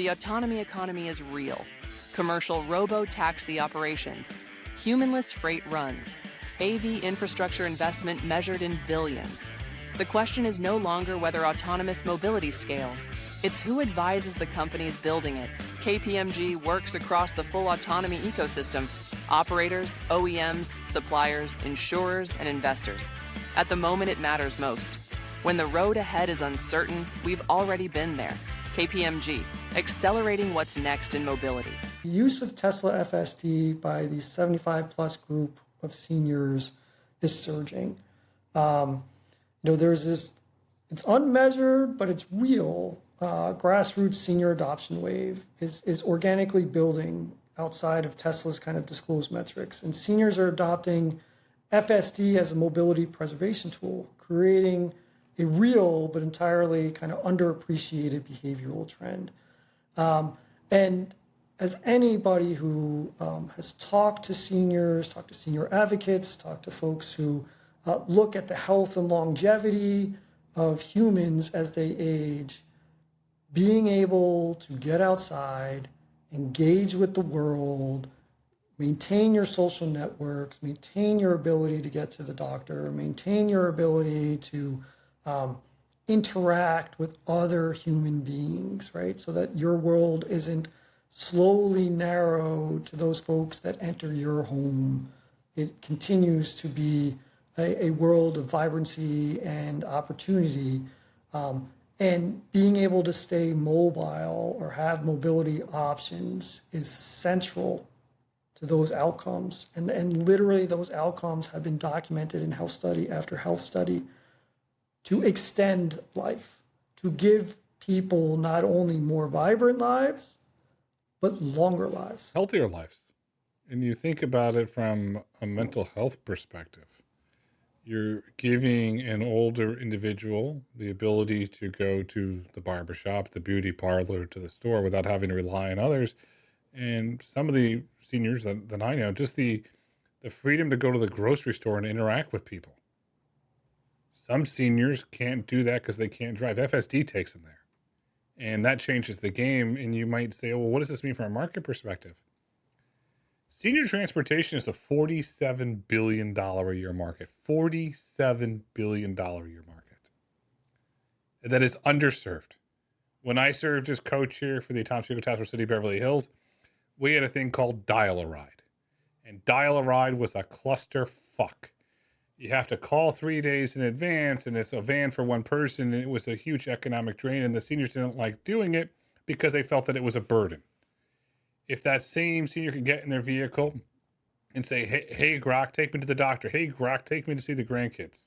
the autonomy economy is real. Commercial robo-taxi operations, humanless freight runs, AV infrastructure investment measured in billions. The question is no longer whether autonomous mobility scales. It's who advises the companies building it. KPMG works across the full autonomy ecosystem: operators, OEMs, suppliers, insurers, and investors. At the moment it matters most. When the road ahead is uncertain, we've already been there. KPMG, accelerating what's next in mobility. The use of Tesla FSD by the 75-plus group of seniors is surging. There's this, it's unmeasured, but it's real. Grassroots senior adoption wave is organically building outside of Tesla's kind of disclosed metrics. And seniors are adopting FSD as a mobility preservation tool, creating a real but entirely kind of underappreciated behavioral trend. And as anybody who has talked to seniors, talked to senior advocates, talked to folks who look at the health and longevity of humans as they age, being able to get outside, engage with the world, maintain your social networks, maintain your ability to get to the doctor, maintain your ability to interact with other human beings, right? So that your world isn't slowly narrowed to those folks that enter your home. It continues to be a world of vibrancy and opportunity. And being able to stay mobile or have mobility options is central to those outcomes. And literally those outcomes have been documented in health study after health study to extend life, to give people not only more vibrant lives, but longer lives. Healthier lives. And you think about it from a mental health perspective. You're giving an older individual the ability to go to the barbershop, the beauty parlor, to the store without having to rely on others. And some of the seniors that I know, just the freedom to go to the grocery store and interact with people. Some seniors can't do that because they can't drive. FSD takes them there. And that changes the game. And you might say, well, what does this mean from a market perspective? Senior transportation is a $47 billion a year market. $47 billion a year market. That is underserved. When I served as co-chair for the Autonomous Vehicle Task Force City Beverly Hills, we had a thing called Dial a Ride. And Dial a Ride was a cluster fuck. You have to call 3 days in advance, and it's a van for one person, and it was a huge economic drain, and the seniors didn't like doing it because they felt that it was a burden. If that same senior could get in their vehicle and say, hey, Grok, take me to the doctor. Hey, Grok, take me to see the grandkids.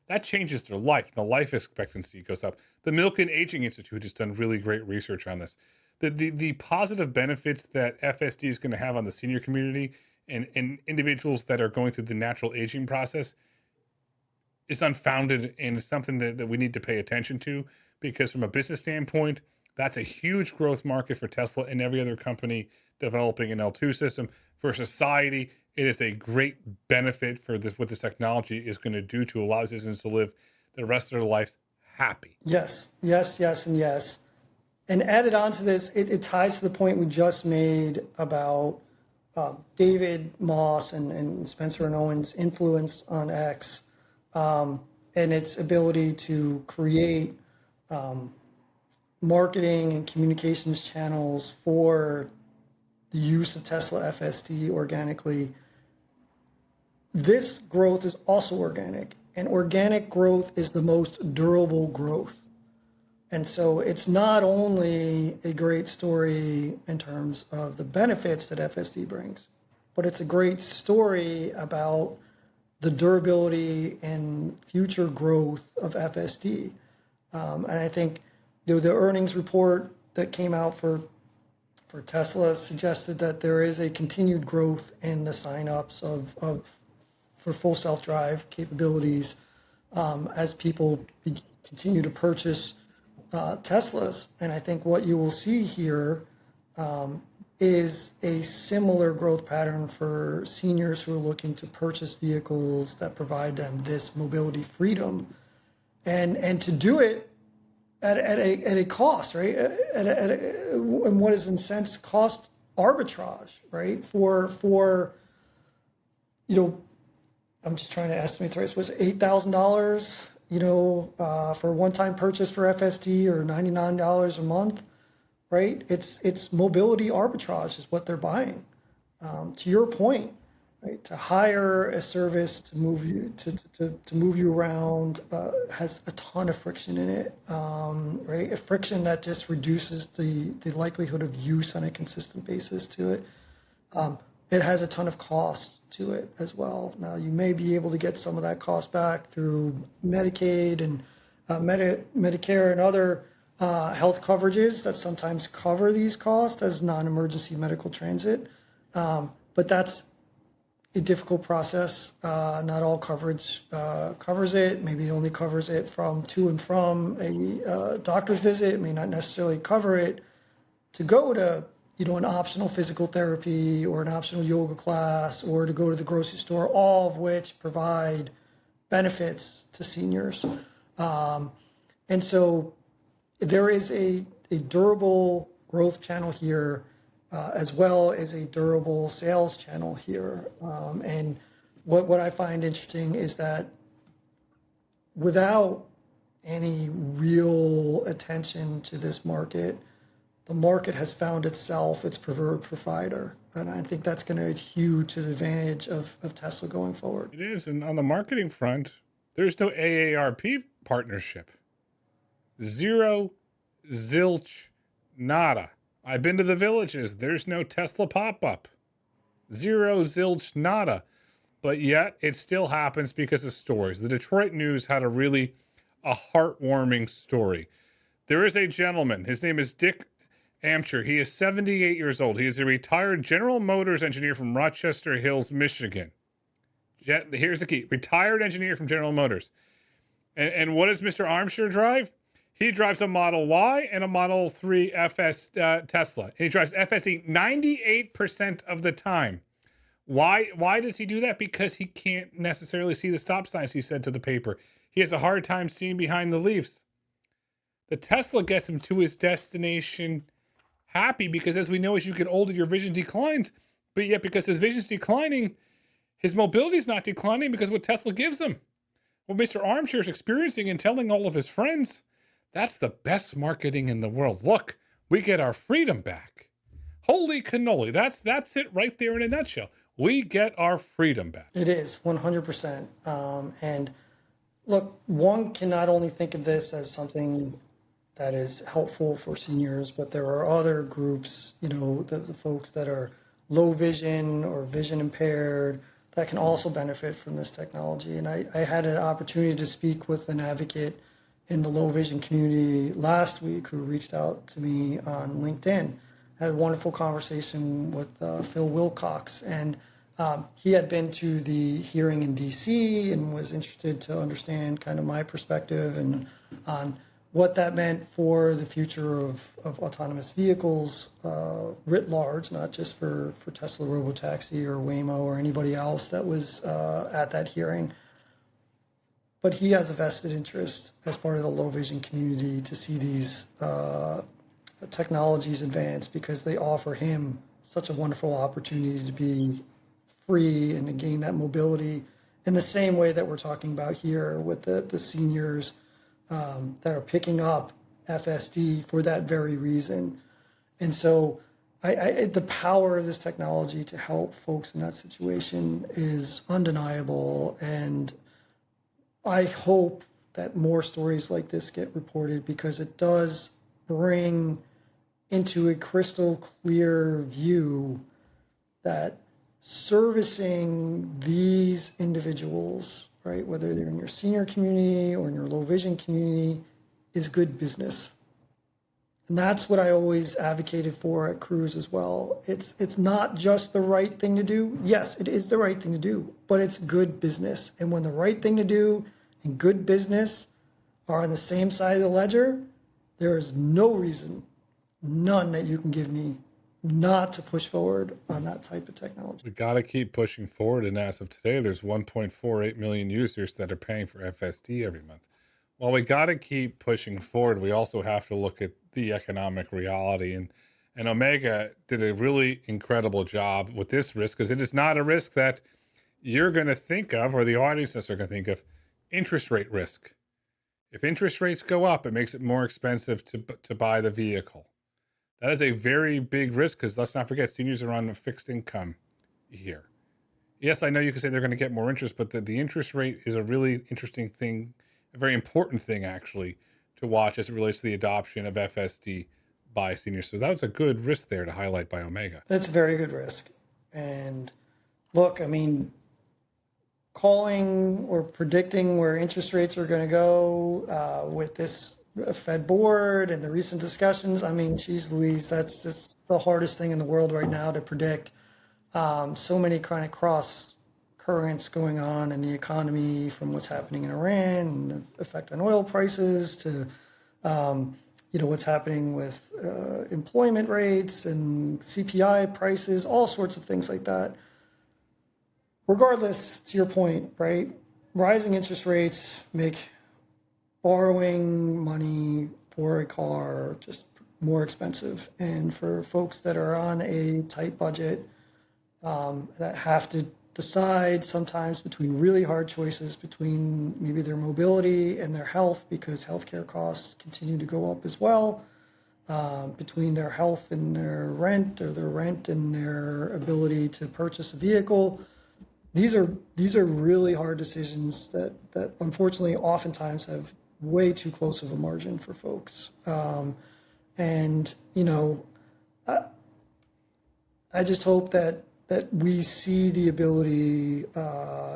That changes their life. The life expectancy goes up. The Milk and Aging Institute has done really great research on this. The positive benefits that FSD is going to have on the senior community and individuals that are going through the natural aging process is unfounded, and it's something that we need to pay attention to, because from a business standpoint, that's a huge growth market for Tesla and every other company developing an L2 system. For society, it is a great benefit for this, what this technology is going to do to allow citizens to live the rest of their lives happy. Yes, yes, yes, and yes. And added on to this, it ties to the point we just made about David Moss and Spencer and Owen's influence on X, and its ability to create marketing and communications channels for the use of Tesla FSD organically. This growth is also organic, and organic growth is the most durable growth. And so it's not only a great story in terms of the benefits that FSD brings, but it's a great story about the durability and future growth of FSD. And I think the earnings report that came out for Tesla suggested that there is a continued growth in the signups for full self-drive capabilities as people continue to purchase Teslas. And I think what you will see here is a similar growth pattern for seniors who are looking to purchase vehicles that provide them this mobility freedom. And to do it, at a cost, right? And what is in sense cost arbitrage, right? For I'm just trying to estimate the price. Was $8,000, for a one-time purchase for FSD, or $99 a month, right? It's mobility arbitrage is what they're buying. To your point, right? To hire a service to move you to move you around has a ton of friction in it, right? A friction that just reduces the likelihood of use on a consistent basis to it. It has a ton of cost to it as well. Now, you may be able to get some of that cost back through Medicaid and Medicare and other health coverages that sometimes cover these costs as non-emergency medical transit. But that's a difficult process. Not all coverage covers it. Maybe it only covers it from to and from a doctor's visit. It may not necessarily cover it to go to an optional physical therapy or an optional yoga class, or to go to the grocery store, all of which provide benefits to seniors. And so there is a durable growth channel here, as well as a durable sales channel here. And what I find interesting is that without any real attention to this market, the market has found itself its preferred provider. And I think that's going to hew to the advantage of Tesla going forward. It is. And on the marketing front, there's no AARP partnership. Zero, zilch, nada. I've been to the villages. There's no Tesla pop-up. Zero, zilch, nada. But yet it still happens because of stories. The Detroit News had a heartwarming story. There is a gentleman. His name is Dick Amacher. He is 78 years old. He is a retired General Motors engineer from Rochester Hills, Michigan. Here's the key. Retired engineer from General Motors. And what does Mr. Amacher drive? He drives a Model Y and a Model 3 Tesla. And he drives FSD 98% of the time. Why does he do that? Because he can't necessarily see the stop signs, he said to the paper. He has a hard time seeing behind the leaves. The Tesla gets him to his destination happy, because as we know, as you get older, your vision declines. But yet, because his vision's declining, his mobility is not declining, because what Tesla gives him. What Mr. Amacher is experiencing and telling all of his friends, that's the best marketing in the world. Look, we get our freedom back. Holy cannoli. That's it right there in a nutshell. We get our freedom back. It is 100%. And look, one can not only think of this as something that is helpful for seniors, but there are other groups, the folks that are low vision or vision impaired that can also benefit from this technology. And I had an opportunity to speak with an advocate in the low vision community last week who reached out to me on LinkedIn. Had a wonderful conversation with Phil Wilcox, and he had been to the hearing in DC and was interested to understand kind of my perspective and on what that meant for the future of autonomous vehicles writ large, not just for Tesla Robotaxi or Waymo or anybody else that was at that hearing. But he has a vested interest as part of the low vision community to see these technologies advance, because they offer him such a wonderful opportunity to be free and to gain that mobility in the same way that we're talking about here with the seniors that are picking up FSD for that very reason. And so the power of this technology to help folks in that situation is undeniable. And I hope that more stories like this get reported, because it does bring into a crystal clear view that servicing these individuals, right, whether they're in your senior community or in your low vision community, is good business. And that's what I always advocated for at Cruise as well. It's not just the right thing to do. Yes, it is the right thing to do, but it's good business. And when the right thing to do and good business are on the same side of the ledger, there is no reason, none that you can give me, not to push forward on that type of technology. We got to keep pushing forward. And as of today, there's 1.48 million users that are paying for FSD every month. Well, we got to keep pushing forward. We also have to look at the economic reality, and Omega did a really incredible job with this risk, because it is not a risk that you're going to think of, or the audiences are going to think of, interest rate risk. If interest rates go up, it makes it more expensive to buy the vehicle. That is a very big risk, because let's not forget, seniors are on a fixed income here. Yes, I know you can say they're going to get more interest, but the interest rate is a really interesting thing, a very important thing, actually, to watch as it relates to the adoption of FSD by seniors. So that was a good risk there to highlight by Omega. That's a very good risk. And look, I mean, calling or predicting where interest rates are going to go with this Fed board and the recent discussions, I mean, geez Louise, that's just the hardest thing in the world right now to predict. So many kind of cross currents going on in the economy, from what's happening in Iran and the effect on oil prices to what's happening with employment rates and CPI prices, all sorts of things like that. Regardless, to your point, right? Rising interest rates make borrowing money for a car just more expensive. And for folks that are on a tight budget, that have to decide sometimes between really hard choices between maybe their mobility and their health, because healthcare costs continue to go up as well, between their health and their rent, or their rent and their ability to purchase a vehicle. These are really hard decisions that unfortunately oftentimes have way too close of a margin for folks. And I just hope that we see the ability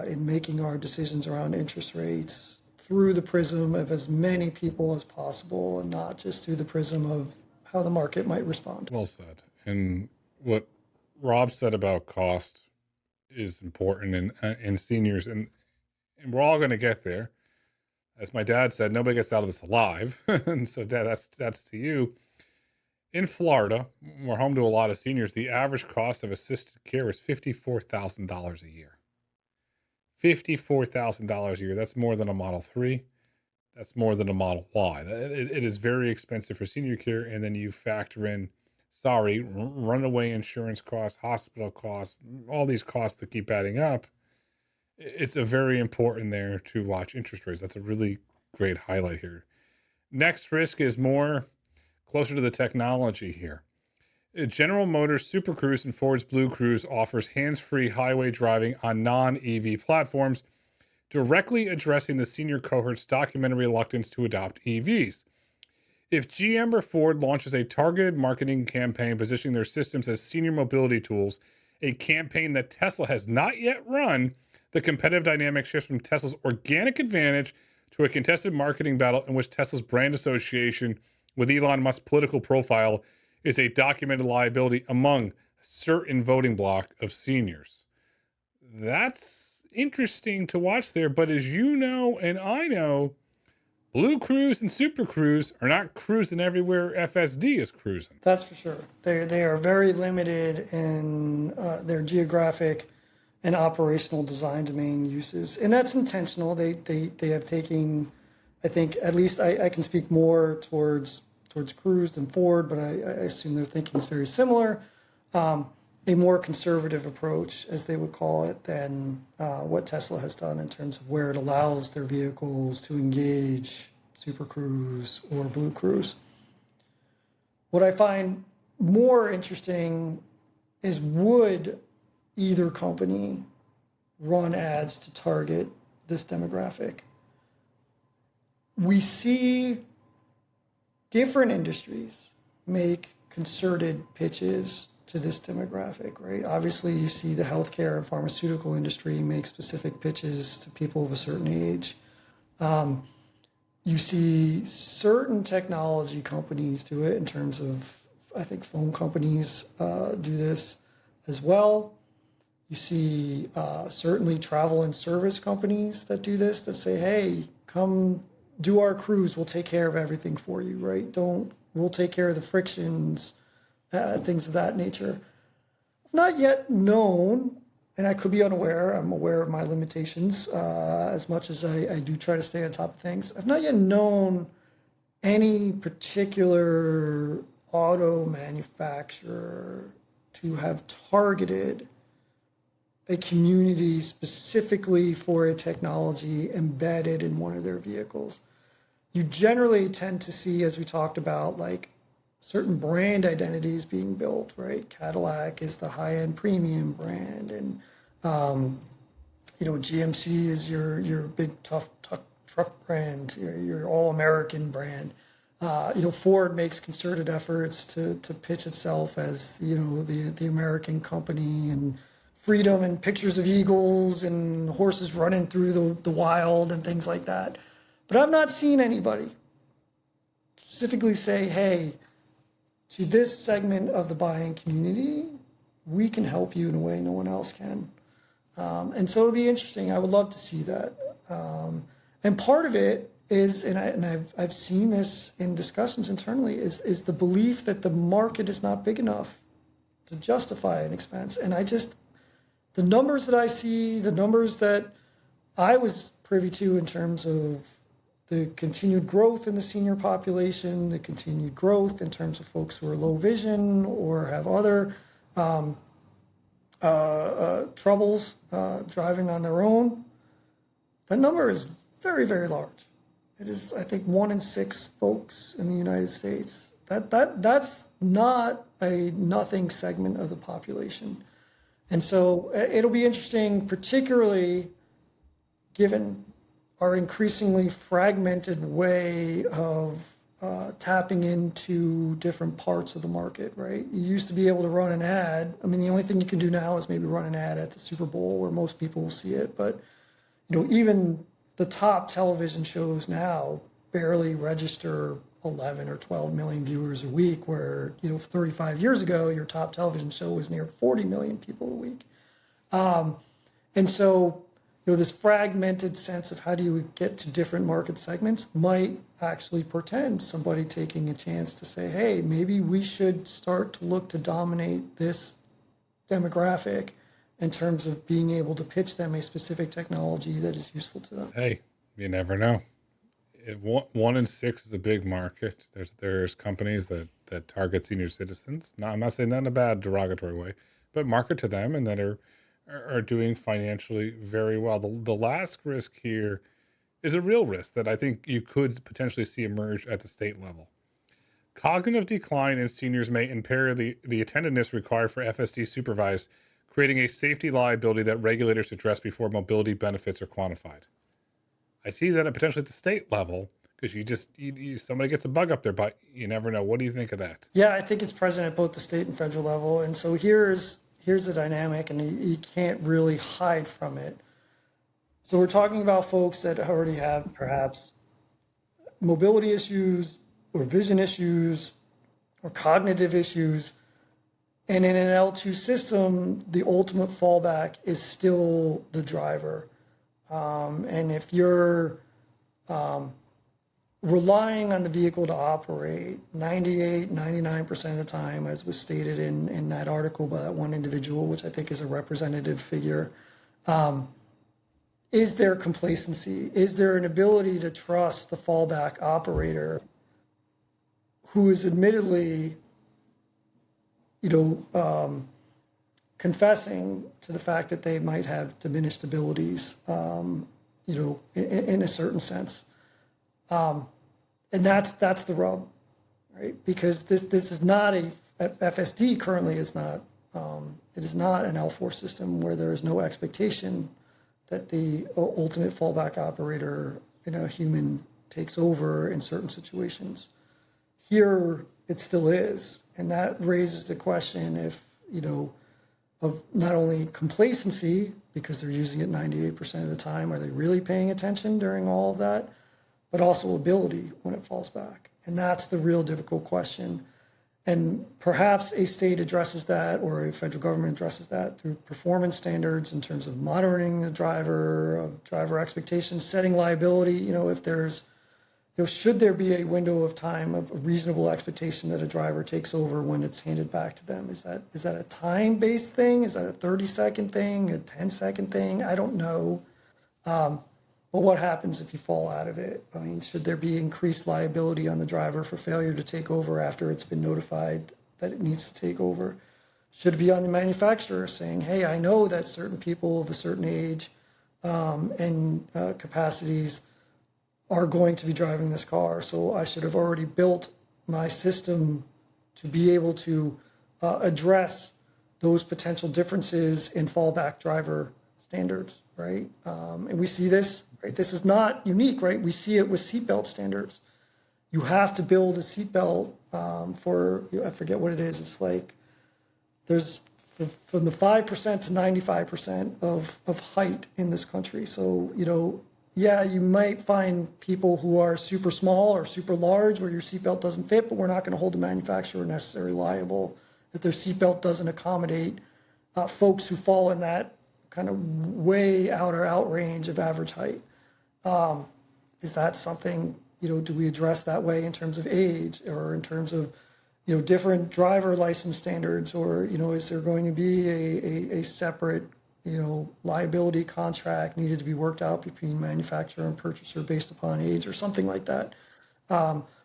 in making our decisions around interest rates through the prism of as many people as possible, and not just through the prism of how the market might respond. Well said. And what Rob said about cost is important in seniors, and we're all going to get there. As my dad said, nobody gets out of this alive. And so, Dad, that's to you. In Florida, we're home to a lot of seniors. The average cost of assisted care is $54,000 a year. $54,000 a year. That's more than a Model 3. That's more than a Model Y. It is very expensive for senior care. And then you factor in, runaway insurance costs, hospital costs, all these costs that keep adding up. It's a very important there to watch interest rates. That's a really great highlight here. Next risk is more closer to the technology here. General Motors Super Cruise and Ford's BlueCruise offers hands-free highway driving on non-EV platforms, directly addressing the senior cohort's documented reluctance to adopt EVs. If GM or Ford launches a targeted marketing campaign positioning their systems as senior mobility tools, a campaign that Tesla has not yet run, the competitive dynamic shifts from Tesla's organic advantage to a contested marketing battle in which Tesla's brand association with Elon Musk's political profile is a documented liability among a certain voting bloc of seniors. That's interesting to watch there, but as you know and I know, BlueCruise and Super Cruise are not cruising everywhere FSD is cruising. That's for sure. They are very limited in their geographic and operational design domain uses, and that's intentional. They have taken, I think, at least I can speak more towards Cruise than Ford, but I assume their thinking is very similar. A more conservative approach, as they would call it, than what Tesla has done in terms of where it allows their vehicles to engage Super Cruise or BlueCruise. What I find more interesting is, would either company run ads to target this demographic? We see different industries make concerted pitches to this demographic, right? Obviously, you see the healthcare and pharmaceutical industry make specific pitches to people of a certain age. You see certain technology companies do it in terms of, I think, phone companies do this as well. You see certainly travel and service companies that do this, that say, hey, come do our cruise, we'll take care of everything for you, right? We'll take care of the frictions, things of that nature. Not yet known and I could be unaware. I'm aware of my limitations as much as I do try to stay on top of things. I've not yet known any particular auto manufacturer to have targeted a community specifically for a technology embedded in one of their vehicles. You generally tend to see, as we talked about, like certain brand identities being built, right? Cadillac is the high-end premium brand, and GMC is your big tough truck brand, your all-American brand. Ford makes concerted efforts to pitch itself as the American company, and freedom and pictures of eagles and horses running through the wild and things like that. But I've not seen anybody specifically say, hey, to this segment of the buying community, we can help you in a way no one else can. And so it'll be interesting. I would love to see that. And part of it is, and I've seen this in discussions internally, is the belief that the market is not big enough to justify an expense. And the numbers that I see, the numbers that I was privy to in terms of the continued growth in the senior population, the continued growth in terms of folks who are low vision or have other troubles driving on their own, that number is very, very large. It is, I think, 1 in 6 folks in the United States. That's not a nothing segment of the population. And so it'll be interesting, particularly given our increasingly fragmented way of tapping into different parts of the market, right? You used to be able to run an ad. I mean, the only thing you can do now is maybe run an ad at the Super Bowl where most people will see it. But, even the top television shows now barely register 11 or 12 million viewers a week, where, 35 years ago, your top television show was near 40 million people a week. And so, this fragmented sense of how do you get to different market segments might actually portend somebody taking a chance to say, hey, maybe we should start to look to dominate this demographic in terms of being able to pitch them a specific technology that is useful to them. Hey, you never know. 1 in 6 is a big market. There's companies that target senior citizens. Now, I'm not saying that in a bad, derogatory way, but market to them and that are doing financially very well. The last risk here is a real risk that I think you could potentially see emerge at the state level. Cognitive decline in seniors may impair the attentiveness required for FSD supervised, creating a safety liability that regulators address before mobility benefits are quantified. I see that potentially at the state level, because somebody gets a bug up their butt. You never know. What do you think of that? Yeah, I think it's present at both the state and federal level. And so here's the dynamic, and you can't really hide from it. So we're talking about folks that already have perhaps mobility issues or vision issues or cognitive issues. And in an L2 system, the ultimate fallback is still the driver. And if you're relying on the vehicle to operate 98, 99% of the time, as was stated in that article by that one individual, which I think is a representative figure, is there complacency? Is there an ability to trust the fallback operator who is admittedly, confessing to the fact that they might have diminished abilities, in a certain sense? And that's the rub, right? Because this is not FSD currently is not, it is not an L4 system where there is no expectation that the ultimate fallback operator, a human, takes over in certain situations. Here, it still is. And that raises the question of not only complacency, because they're using it 98% of the time, are they really paying attention during all of that? But also ability when it falls back. And that's the real difficult question. And perhaps a state addresses that, or a federal government addresses that through performance standards in terms of monitoring the driver, of driver expectations, setting liability. If there's should there be a window of time of a reasonable expectation that a driver takes over when it's handed back to them? Is that a time-based thing? Is that a 30-second thing, a 10-second thing? I don't know. But what happens if you fall out of it? I mean, should there be increased liability on the driver for failure to take over after it's been notified that it needs to take over? Should it be on the manufacturer saying, hey, I know that certain people of a certain age and capacities are going to be driving this car, so I should have already built my system to be able to address those potential differences in fallback driver standards, right? And we see this, right? This is not unique, right? We see it with seatbelt standards. You have to build a seatbelt for, I forget what it is. It's like there's from the 5% to 95% of height in this country. So, yeah, you might find people who are super small or super large where your seatbelt doesn't fit, but we're not going to hold the manufacturer necessarily liable if their seatbelt doesn't accommodate folks who fall in that kind of way out range of average height. Is that something, do we address that way in terms of age or in terms of, different driver license standards, or, is there going to be a separate, liability contract needed to be worked out between manufacturer and purchaser based upon age or something like that?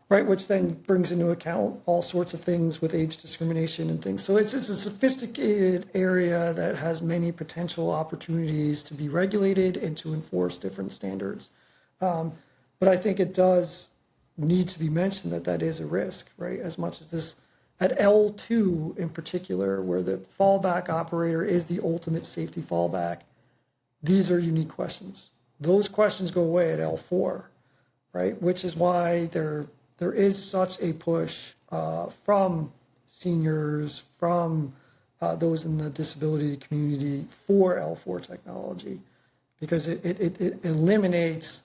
Right, which then brings into account all sorts of things with age discrimination and things. So it's a sophisticated area that has many potential opportunities to be regulated and to enforce different standards. But I think it does need to be mentioned that is a risk, right? As much as this, at L2 in particular, where the fallback operator is the ultimate safety fallback, these are unique questions. Those questions go away at L4, right? Which is why there is such a push from seniors, from those in the disability community for L4 technology, because it eliminates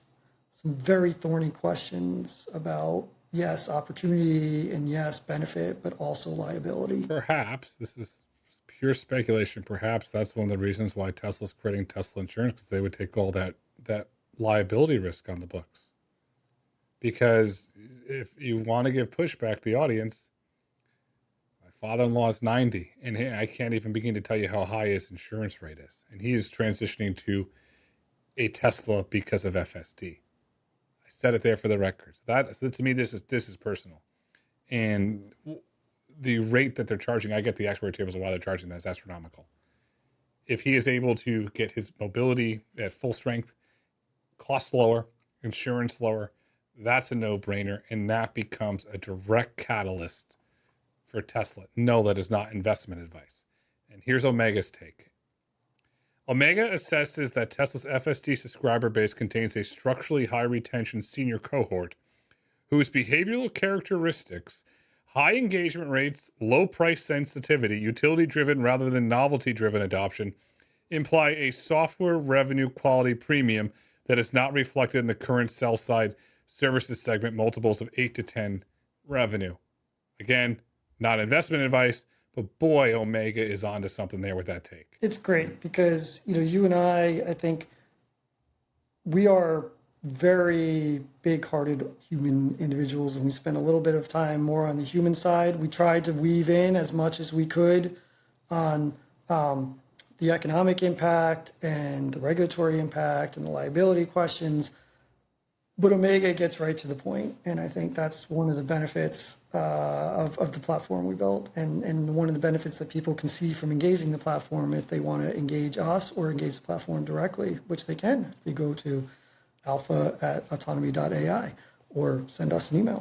some very thorny questions about, yes, opportunity and yes, benefit, but also liability. Perhaps, this is pure speculation, perhaps that's one of the reasons why Tesla's creating Tesla Insurance, because they would take all that liability risk on the books. Because if you want to give pushback to the audience, my father-in-law is 90, and I can't even begin to tell you how high his insurance rate is. And he is transitioning to a Tesla because of FSD. I said it there for the record. So to me, this is personal. And the rate that they're charging, I get the actuary tables of why they're charging that is astronomical. If he is able to get his mobility at full strength, costs lower, insurance lower, that's a no-brainer, and that becomes a direct catalyst for Tesla. No, that is not investment advice. And here's Omega's take. Omega assesses that Tesla's FSD subscriber base contains a structurally high retention senior cohort whose behavioral characteristics, high engagement rates, low price sensitivity, utility-driven rather than novelty-driven adoption, imply a software revenue quality premium that is not reflected in the current sell-side services segment multiples of 8 to 10 revenue. Again, not investment advice, but boy, Omega is onto something there with that take. It's great because, you and I think we are very big-hearted human individuals, and we spend a little bit of time more on the human side. We tried to weave in as much as we could on the economic impact and the regulatory impact and the liability questions. But Omega gets right to the point, and I think that's one of the benefits of the platform we built, and one of the benefits that people can see from engaging the platform if they want to engage us or engage the platform directly, which they can if they go to alpha@autonomy.ai or send us an email.